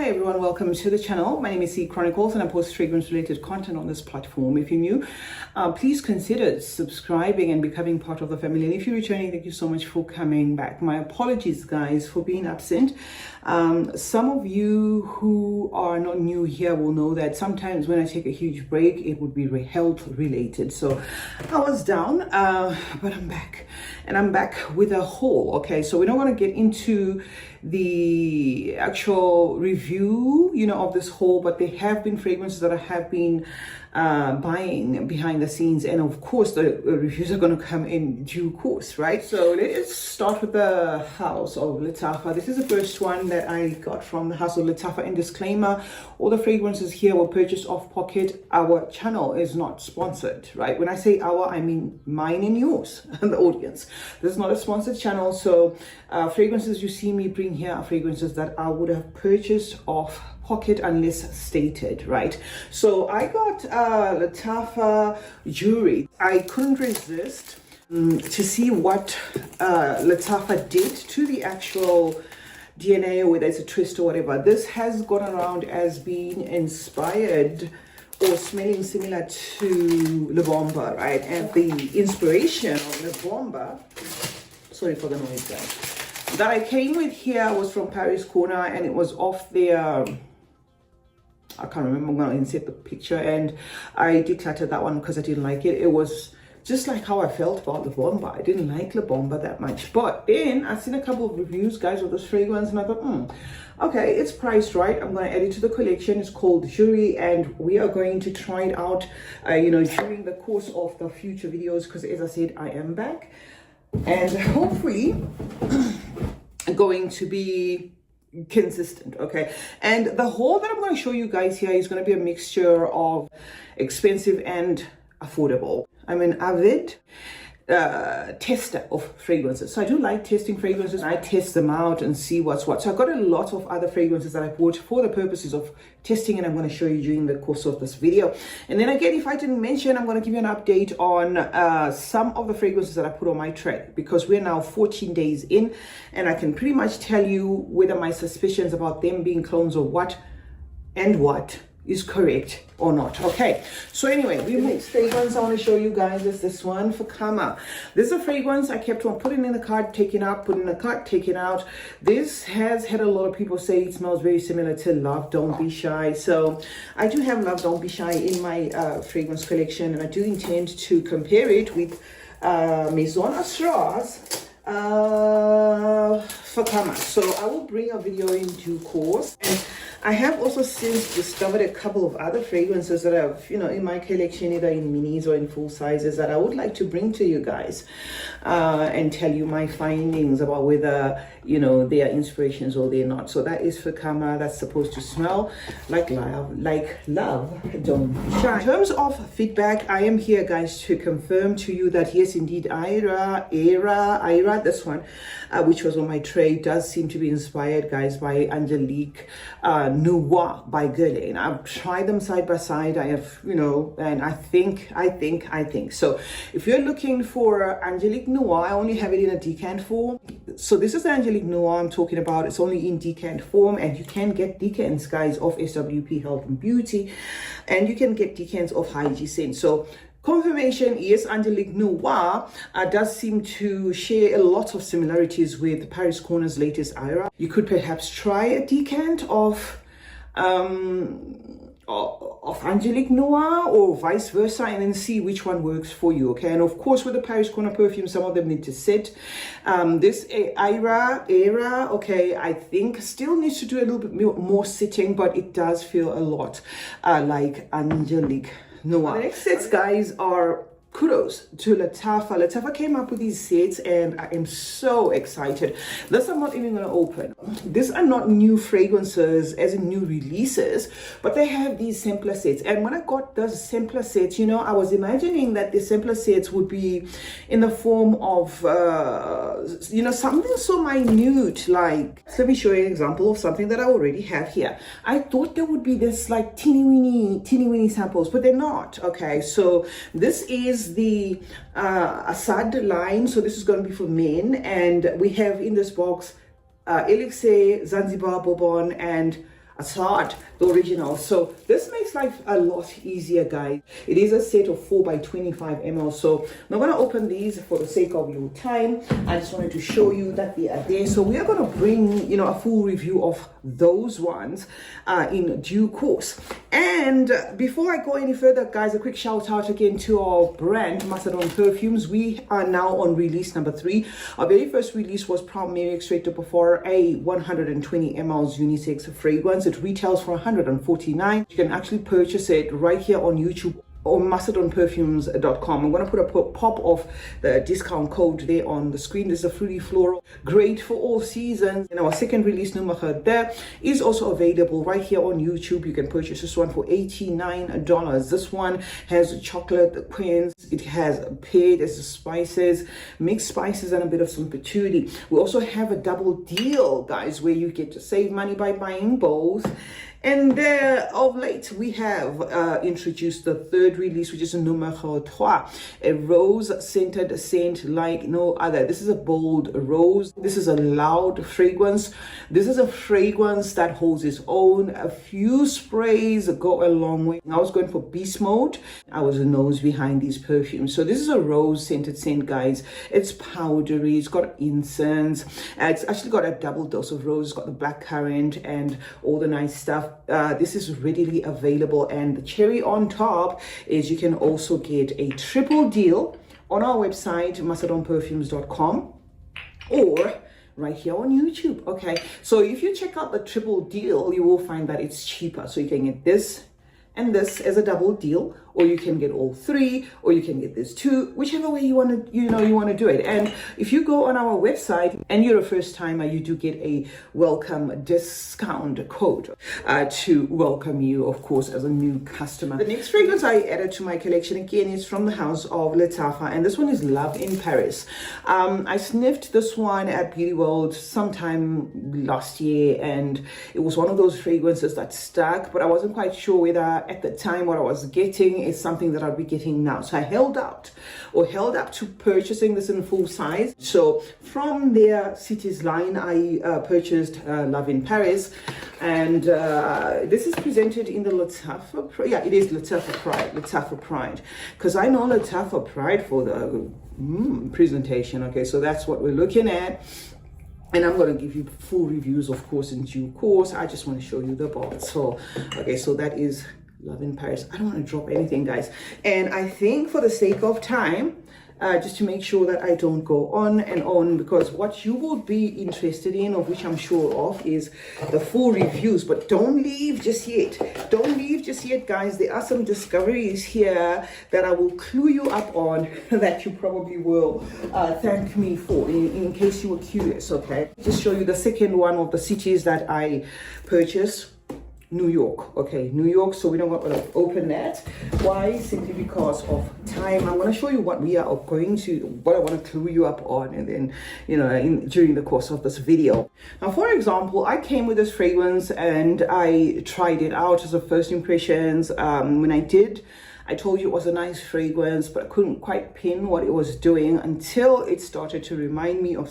Hi everyone, welcome to the channel. My name is CeeChronicles and I post fragrance related content on this platform. If you're new, please consider subscribing and becoming part of the family. And if you're returning, thank you so much for coming back. My apologies guys for being absent. Some of you who are not new here will know that sometimes when I take a huge break, it would be health related. So I was down, but I'm back and I'm back with a haul. Okay, so we're not going to get into the actual review of this haul, but there have been fragrances that I have been buying behind the scenes, and of course the reviews are going to come in due course, right? So let's start with the house of Lattafa. This is the first one that I got from the house of Lattafa. And disclaimer, all the fragrances here were purchased off pocket. Our channel is not sponsored, right? When I say our, I mean mine and yours and the audience. This is not a sponsored channel, so fragrances you see me bring here are fragrances that I would have purchased off pocket unless stated, right? So I got Lattafa Jouri. I couldn't resist to see what Lattafa did to the actual DNA, whether it's a twist or whatever. This has gone around as being inspired or smelling similar to La Bomba, right? And the inspiration of La Bomba, sorry for the noise guys, that I came with here was from Paris Corner, and it was off their, I can't remember, I'm going to insert the picture, and I decluttered that one because I didn't like it. It was just like how I felt about La Bomba. I didn't like La Bomba that much. But then I've seen a couple of reviews, guys, of this fragrance, and I thought, okay, it's priced right. I'm going to add it to the collection. It's called Jouri, and we are going to try it out, during the course of the future videos, because as I said, I am back. And hopefully going to be consistent, okay? And the haul that I'm going to show you guys here is going to be a mixture of expensive and affordable. I'm an avid tester of fragrances, so I do like testing fragrances. I test them out and see what's what. So I've got a lot of other fragrances that I bought for the purposes of testing, and I'm going to show you during the course of this video. And then again, if I didn't mention, I'm going to give you an update on some of the fragrances that I put on my tray, because we're now 14 days in, and I can pretty much tell you whether my suspicions about them being clones or what is correct or not. Okay, so anyway, the next fragrance I want to show you guys is this one, Fakhama. This is a fragrance I kept on putting in the cart, taking out, putting in the cart, taking out. This has had a lot of people say it smells very similar to Love Don't Be Shy. So I do have Love Don't Be Shy in my fragrance collection, and I do intend to compare it with Maison Asrar's Fakhama. So I will bring a video in due course. And I have also since discovered a couple of other fragrances that I've, in my collection, either in minis or in full sizes, that I would like to bring to you guys and tell you my findings about whether, they are inspirations or they're not. So that is Fakhama. That's supposed to smell like love, don't be shy. In terms of feedback, I am here, guys, to confirm to you that yes, indeed, Aira, this one, which was on my tray, does seem to be inspired, guys, by Angelique Noir by Guerlain. I've tried them side by side. I have, and I think. So if you're looking for Angelique Noir, I only have it in a decant form. So this is the Angelique Noir I'm talking about. It's only in decant form, and you can get decants, guys, of SWP Health and Beauty, and you can get decants of Hygie Scent. So confirmation, yes, Angelique Noir does seem to share a lot of similarities with Paris Corner's latest Aira. You could perhaps try a decant of Angelique Noir or vice versa, and then see which one works for you, okay? And of course, with the Paris Corner perfume, some of them need to sit. This Aira, okay, I think still needs to do a little bit more sitting, but it does feel a lot like Angelique Noir. The next sets, guys, are kudos to Lattafa. Lattafa came up with these sets, and I am so excited. This I'm not even going to open. These are not new fragrances, as in new releases, but they have these sampler sets. And when I got those sampler sets, I was imagining that the sampler sets would be in the form of, something so minute, like, let me show you an example of something that I already have here. I thought there would be this like teeny weeny samples, but they're not. Okay, so this is the Assad line, so this is going to be for men, and we have in this box Elixir, Zanzibar Bourbon, and Assad, the original. So this makes life a lot easier, guys. It is a set of 4 by 25 ml. So I'm not going to open these for the sake of your time. I just wanted to show you that they are there. So we are going to bring, you know, a full review of those ones in due course. And before I go any further, guys, a quick shout out again to our brand, Macedon Perfumes. We are now on release number 3. Our very first release was primarily extracted before a 120 ml unisex fragrance. It retails for $149. You can actually purchase it right here on YouTube or MacedonPerfumes.com. I'm going to put a pop of the discount code there on the screen. This is a fruity floral, great for all seasons. And our second release, number there, is also available right here on YouTube. You can purchase this one for $89. This one has chocolate quince, it has pear, there's spices, mixed spices, and a bit of some patchouli. We also have a double deal, guys, where you get to save money by buying both. And of late, we have introduced the third release, which is numéro 3, a rose-scented scent like no other. This is a bold rose. This is a loud fragrance. This is a fragrance that holds its own. A few sprays go a long way. I was going for beast mode. I was a nose behind these perfumes. So this is a rose-scented scent, guys. It's powdery. It's got incense. It's actually got a double dose of rose. It's got the blackcurrant and all the nice stuff. This is readily available, and the cherry on top is you can also get a triple deal on our website, MacedonPerfumes.com, or right here on YouTube. Okay, so if you check out the triple deal, you will find that it's cheaper. So you can get this and this as a double deal, or you can get all 3, or you can get this 2, whichever way you want to, you want to do it. And if you go on our website and you're a first timer, you do get a welcome discount code to welcome you, of course, as a new customer. The next fragrance I added to my collection again is from the house of Lattafa, and this one is Love in Paris. I sniffed this one at Beauty World sometime last year, and it was one of those fragrances that stuck, but I wasn't quite sure whether at the time what I was getting is something that I'll be getting now. So I held up to purchasing this in full size. So from their Cities line, I purchased Love in Paris, and this is presented in the Lattafa. Yeah, it is Lattafa Pride, because I know Lattafa Pride for the presentation. Okay, so that's what we're looking at. And I'm going to give you full reviews, of course, in due course. I just want to show you the bottle. So, okay, so that is Love in Paris. I don't want to drop anything, guys. And I think for the sake of time, just to make sure that I don't go on and on, because what you will be interested in, of which I'm sure of, is the full reviews. But don't leave just yet. Don't leave just yet, guys. There are some discoveries here that I will clue you up on that you probably will thank me for, in case you were curious, okay? Just show you the second one of the cities that I purchased. New York. Okay, New York. So we don't want to open that. Why? Simply because of time. I'm going to show you what we are going to, what I want to clue you up on, and then, during the course of this video. Now, for example, I came with this fragrance and I tried it out as a first impressions. When I did, I told you it was a nice fragrance, but I couldn't quite pin what it was doing until it started to remind me of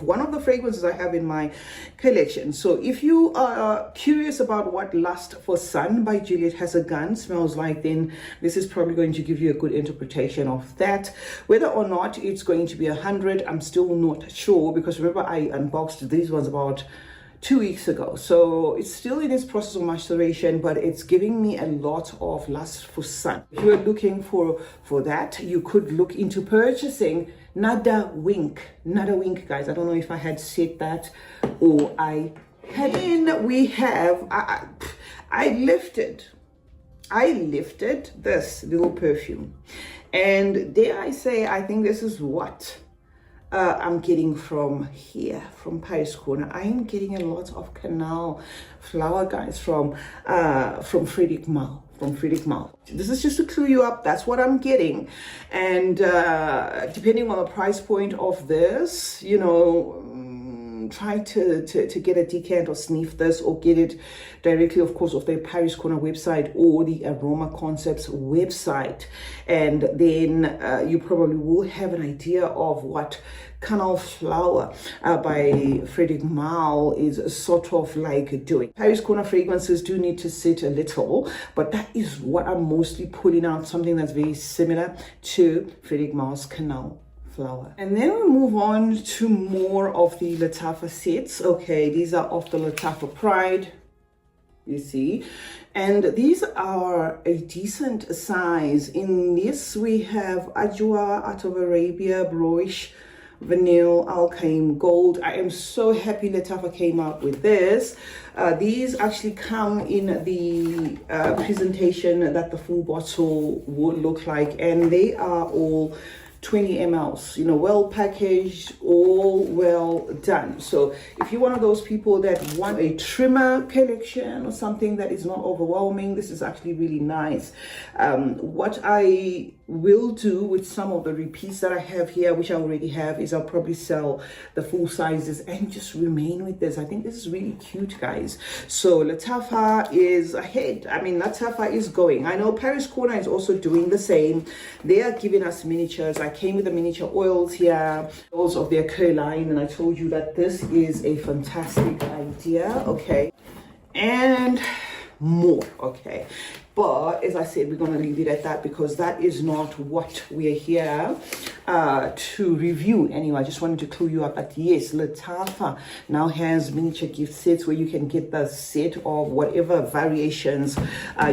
one of the fragrances I have in my collection. So if you are curious about what Lust for Sun by Juliette Has a Gun smells like, then this is probably going to give you a good interpretation of that. Whether or not it's going to be 100, I'm still not sure, because remember I unboxed these ones about 2 weeks ago, so it's still in its process of maturation, but it's giving me a lot of Lust for Sun. If you're looking for that, you could look into purchasing Nada Wink, guys. I don't know if I had said that or I hadn't. We have I lifted this little perfume, and dare I say, I think this is what I'm getting from here, from Paris Corner. I am getting a lot of canal flower, guys, from Frédéric Malle. This is just to clue you up. That's what I'm getting. And depending on the price point of this, try to get a decant or sniff this, or get it directly, of course, off the Paris Corner website or the Aroma Concepts website. And then you probably will have an idea of what Canal Flower by Frederic Malle is sort of like doing. Paris Corner fragrances do need to sit a little, but that is what I'm mostly putting out, something that's very similar to Frederic Malle's Canal Flower. And then we move on to more of the Lattafa sets. Okay, these are of the Lattafa Pride, you see, and these are a decent size. In this we have Ajwa, Out of Arabia, Broish, Vanille, Alkaim, Gold. I am so happy Lattafa came out with this. These actually come in the presentation that the full bottle would look like, and they are all 20 mLs, you know, well packaged, all well done. So if you're one of those people that want a trimmer collection or something that is not overwhelming, this is actually really nice. What I will do with some of the repeats that I have here, which I already have, is I'll probably sell the full sizes and just remain with this. I think this is really cute, guys. So Lattafa is ahead. I mean, Lattafa is going. I know Paris Corner is also doing the same. They are giving us miniatures. I came with the miniature oils here, those of their Curl line, and I told you that this is a fantastic idea. Okay, and more. Okay, but as I said, we're going to leave it at that, because that is not what we're here to review. Anyway, I just wanted to clue you up that yes, Lattafa now has miniature gift sets where you can get the set of whatever variations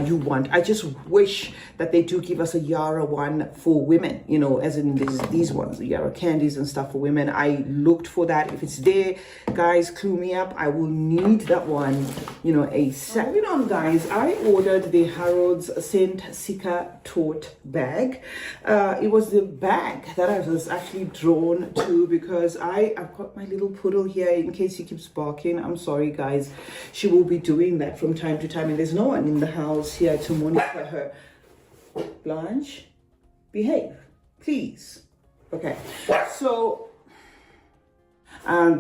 you want. I just wish that they do give us a Yara one for women, you know, as in these ones, the Yara candies and stuff for women. I looked for that. If it's there, guys, clue me up. I will need that one, you know, ASAP. Moving on, guys, I ordered the Harrods Scent Seeker tote bag. It was the bag that I was actually drawn to, because I've got my little poodle here. In case he keeps barking, I'm sorry, guys. She will be doing that from time to time, and there's no one in the house here to monitor her. Blanche, behave, please. Okay, so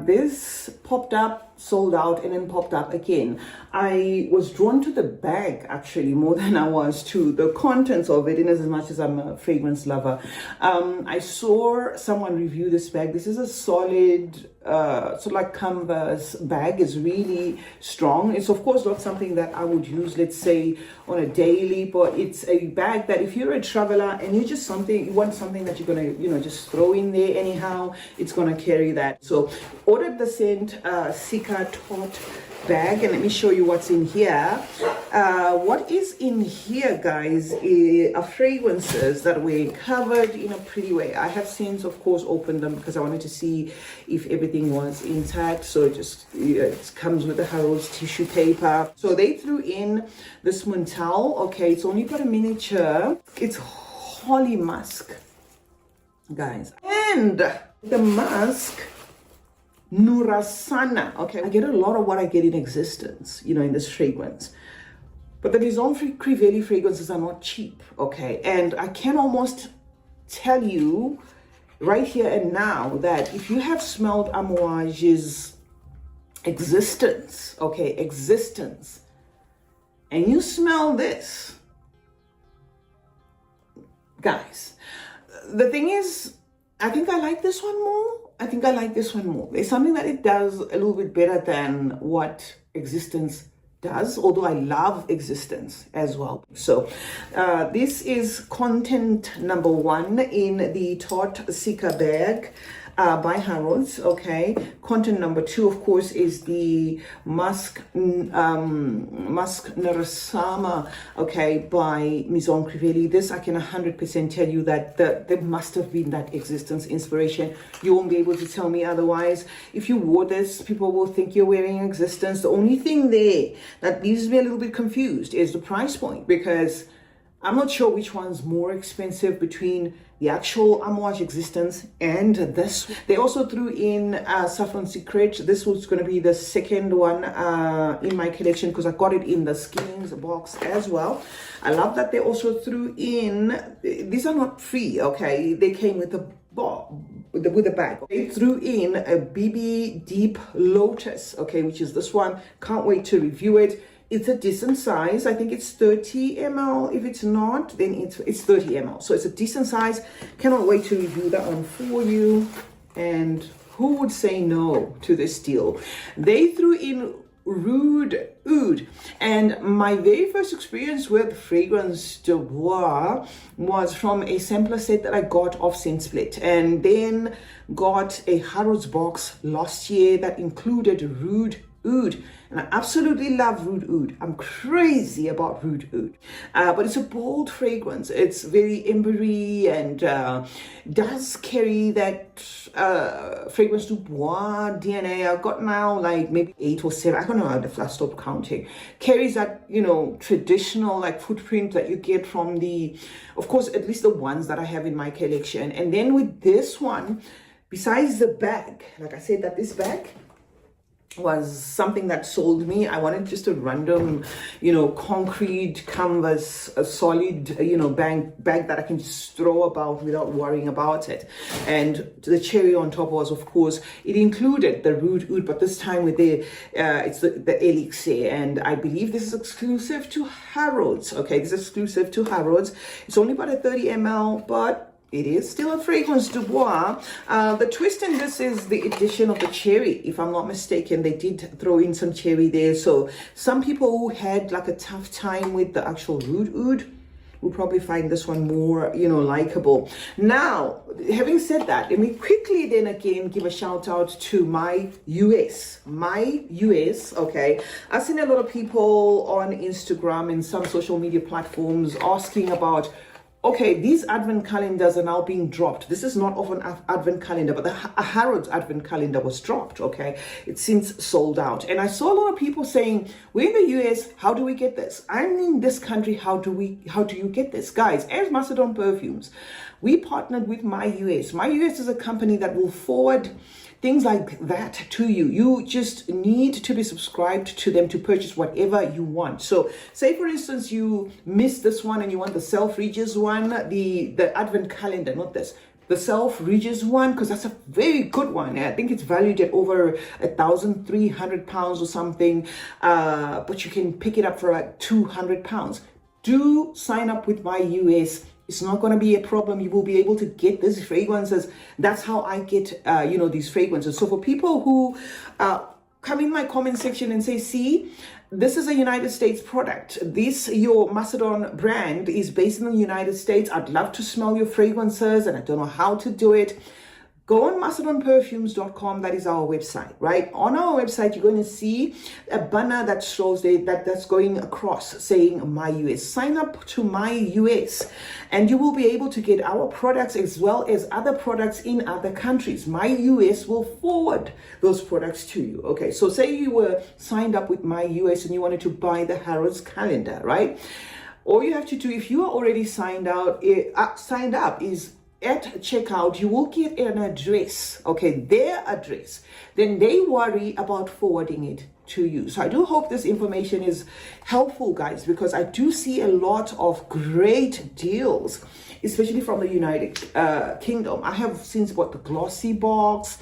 this popped up, sold out, and then popped up again. I was drawn to the bag actually more than I was to the contents of it, in as much as I'm a fragrance lover. I saw someone review this bag. This is a solid sort of like canvas bag. It's really strong. It's of course not something that I would use, let's say, on a daily, but it's a bag that if you're a traveler and you want something that you're gonna, you know, just throw in there anyhow, it's gonna carry that. So ordered the Scent Seeker tote bag, and let me show you what's in here. What is in here, guys, are fragrances that were covered in a pretty way. I have since, of course, opened them because I wanted to see if everything was intact. So it comes with the Harrods tissue paper. So they threw in this Montal. Okay, it's only got a miniature. It's Holly Musk, guys, and the musk Nurasana. Okay, I get a lot of what I get in Existence, you know, in this fragrance. But the Maison Crivelli fragrances are not cheap, okay? And I can almost tell you right here and now that if you have smelled Amouage's Existence, okay, Existence, and you smell this, guys, the thing is, I think I like this one more. There's something that it does a little bit better than what Existence does, although I love Existence as well. So this is content number 1 in the Tote Seeker bag by Harrods. Okay, content number 2, of course, is the Musk Narasama, okay, by Maison Crivelli. This I can 100% tell you that there must have been that Existence inspiration. You won't be able to tell me otherwise. If you wore this, people will think you're wearing Existence. The only thing there that leaves me a little bit confused is the price point, because I'm not sure which one's more expensive between the actual Amouage Existence and this. They also threw in Saffron Secret. This was going to be the second one in my collection because I got it in the Skims box as well. I love that they also threw in, these are not free, okay? They came with a with the bag. They threw in a BB Deep Lotus, okay, which is this one. Can't wait to review it. It's a decent size. I think it's 30 ml. If it's not, then it's 30 ml. So it's a decent size. Cannot wait to review that one for you. And who would say no to this deal? They threw in Rude Oud, and my very first experience with Fragrance de Bois was from a sampler set that I got off Scent Split, and then got a Harrods box last year that included Rude Oud, and I absolutely love Rude Oud. I'm crazy about Rude Oud, but it's a bold fragrance. It's very embery and does carry that Fragrance du Bois DNA. I've got now like maybe 8 or 7. I don't know how the last stop counting. Carries that, you know, traditional like footprint that you get from the, of course, at least the ones that I have in my collection. And then with this one, besides the bag, like I said, that this bag was something that sold me. I wanted just a random, you know, concrete canvas, a solid, you know, bag that I can just throw about without worrying about it. And the cherry on top was, of course, it included the Rude Oud, but this time with the it's the Elixir, and I believe this is exclusive to Harrods. Okay, this is exclusive to Harrods. It's only about a 30 ml, but it is still a Fragrance du Bois. The twist in this is the addition of the cherry. If I'm not mistaken, they did throw in some cherry there. So some people who had like a tough time with the actual Rude Oud will probably find this one more, you know, likable. Now, having said that, let me quickly then again give a shout out to my US, okay. I've seen a lot of people on Instagram and some social media platforms asking about, okay, these advent calendars are now being dropped. This is not of an advent calendar, but the Harrods advent calendar was dropped, okay? It's since sold out. And I saw a lot of people saying, we're in the US, how do we get this? I'm in this country, how do you get this? Guys, as Macedon Perfumes, we partnered with My US. My US is a company that will forward things like that to you. You just need to be subscribed to them to purchase whatever you want. So say for instance you missed this one and you want the Self-Regis one, the advent calendar, not this, the Self-Regis one, because that's a very good one. I think it's valued at over £1,300 or something, but you can pick it up for like £200. Do sign up with My US. It's not going to be a problem. You will be able to get these fragrances. That's how I get, you know, these fragrances. So for people who come in my comment section and say, see, this is a United States product. This, your Macedon brand is based in the United States. I'd love to smell your fragrances and I don't know how to do it. Go on MacedonPerfumes.com. That is our website, right? On our website, you're going to see a banner that shows that's going across saying My US. Sign up to My US and you will be able to get our products as well as other products in other countries. My US will forward those products to you. Okay, so say you were signed up with My US and you wanted to buy the Harrods calendar, right? All you have to do, if you are already signed up, is at checkout, you will get an address, okay, their address. Then they worry about forwarding it to you. So I do hope this information is helpful, guys, because I do see a lot of great deals, especially from the United Kingdom. I have since bought the Glossy box,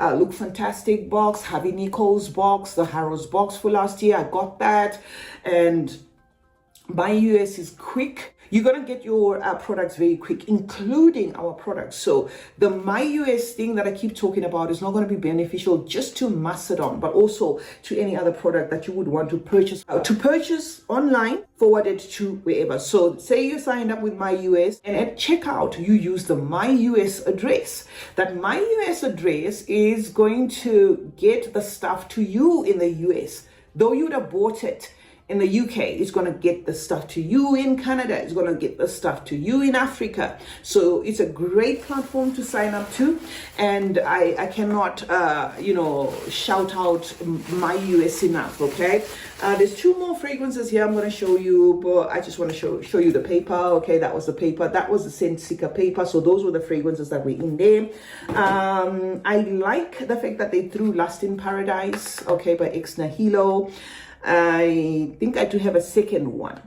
Look Fantastic box, Harvey Nichols box, the Harrods box for last year. I got that. And My US is quick. You're going to get your products very quick, including our products. So the My US thing that I keep talking about is not going to be beneficial just to Macedon, but also to any other product that you would want to purchase. To purchase online, forwarded to wherever. So say you signed up with My US and at checkout, you use the My US address. That My US address is going to get the stuff to you in the US. Though you'd have bought it in the UK, it's going to get the stuff to you in Canada. It's going to get the stuff to you in Africa. So it's a great platform to sign up to. And I cannot, you know, shout out My US enough, okay? There's 2 more fragrances here I'm going to show you, but I just want to show you the paper. Okay, that was the paper. That was the Scent Seeker paper. So those were the fragrances that were in there. I like the fact that they threw Lust in Paradise, okay, by Nihilo. I think I do have a second one.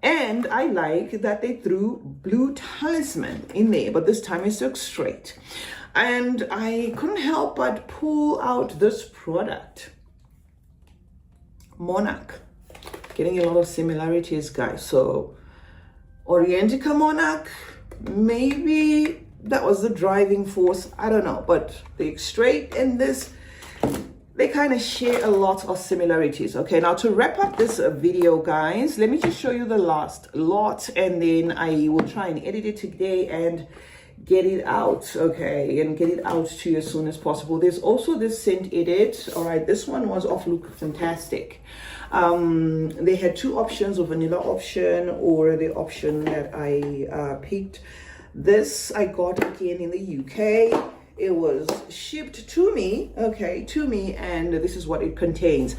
And I like that they threw Blue Talisman in there, but this time it's looks straight. And I couldn't help but pull out this product, Monarch. Getting a lot of similarities, guys. So Orientica Monarch, maybe that was the driving force, I don't know, but the straight and this, they kind of share a lot of similarities. Okay, now to wrap up this video, guys, let me just show you the last lot, and then I will try and edit it today and get it out, okay, and get it out to you as soon as possible. There's also this scent edit. All right, this one was off Look Fantastic. They had two options, a vanilla option or the option that I picked. This I got again in the UK. It was shipped to me, okay, and this is what it contains.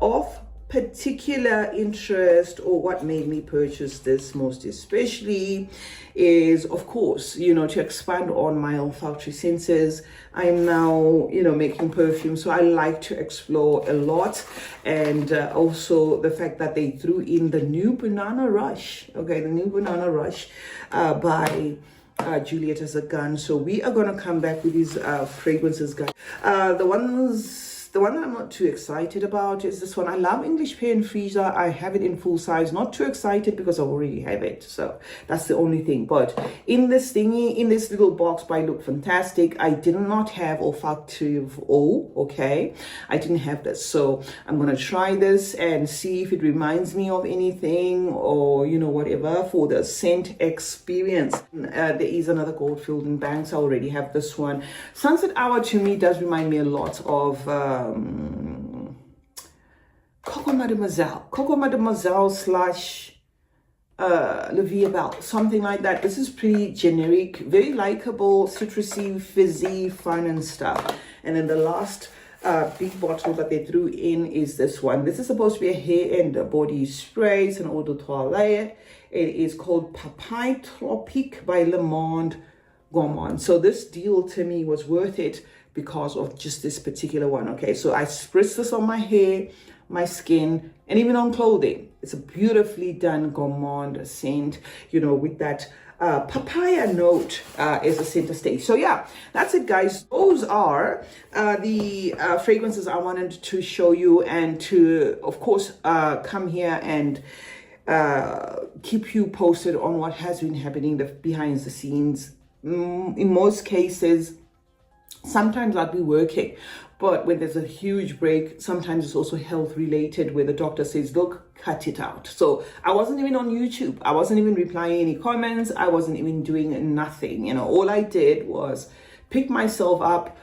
Of particular interest, or what made me purchase this most especially, is of course, you know, to expand on my olfactory senses. I'm now, you know, making perfume, so I like to explore a lot. And also the fact that they threw in the new Banana Rush, okay, the new Banana Rush by Juliet as a gun. So we are going to come back with these fragrances, guys. The one that I'm not too excited about is this one. I love English Pear and Freezer. I have it in full size. Not too excited because I already have it. So that's the only thing. But in this thingy, in this little box by Look Fantastic, I did not have olfactive O, okay? I didn't have this. So I'm going to try this and see if it reminds me of anything, or, you know, whatever for the scent experience. There is another Goldfield and Banks. I already have this one. Sunset Hour to me does remind me a lot of Coco Mademoiselle slash La Vie Belle, something like that. This is pretty generic, very likable, citrusy, fizzy, fun and stuff. And then the last big bottle that they threw in is this one. This is supposed to be a hair and body spray. It's an eau de toilette. It is called Papaye Tropique by Le Monde Gourmand. So this deal to me was worth it because of just this particular one. Okay, so I spritz this on my hair, my skin, and even on clothing. It's a beautifully done gourmand scent, you know, with that papaya note is the center stage. So yeah, that's it, guys. Those are the fragrances I wanted to show you, and to, of course, come here and keep you posted on what has been happening behind the scenes. In most cases, sometimes I'll be working, but when there's a huge break, sometimes it's also health related, where the doctor says, look, cut it out. So I wasn't even on YouTube. I wasn't even replying any comments. I wasn't even doing nothing. You know, all I did was pick myself up,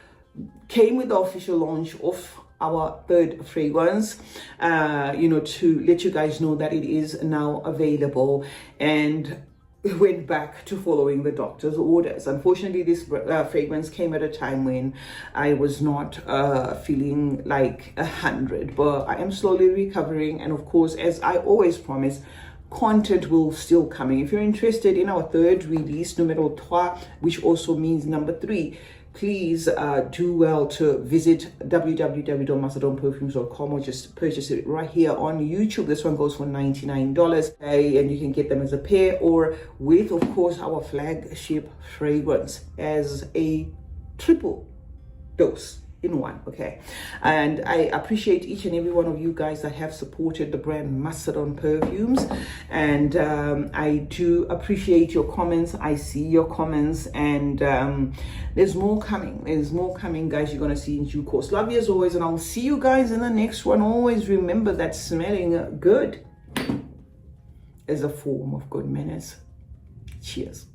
came with the official launch of our third fragrance, you know, to let you guys know that it is now available, and went back to following the doctor's orders. Unfortunately, this fragrance came at a time when I was not feeling like 100, but I am slowly recovering. And of course, as I always promise, content will still coming. If you're interested in our third release, numero 3, which also means number 3, please do well to visit www.macedonperfumes.com, or just purchase it right here on YouTube. This one goes for $99, and you can get them as a pair or with, of course, our flagship fragrance as a triple dose in one. Okay, and I appreciate each and every one of you guys that have supported the brand Macedon Perfumes, and I do appreciate your comments. I see your comments, and there's more coming. There's more coming, guys. You're gonna see in due course. Love you as always, and I'll see you guys in the next one. Always remember that smelling good is a form of good manners. Cheers.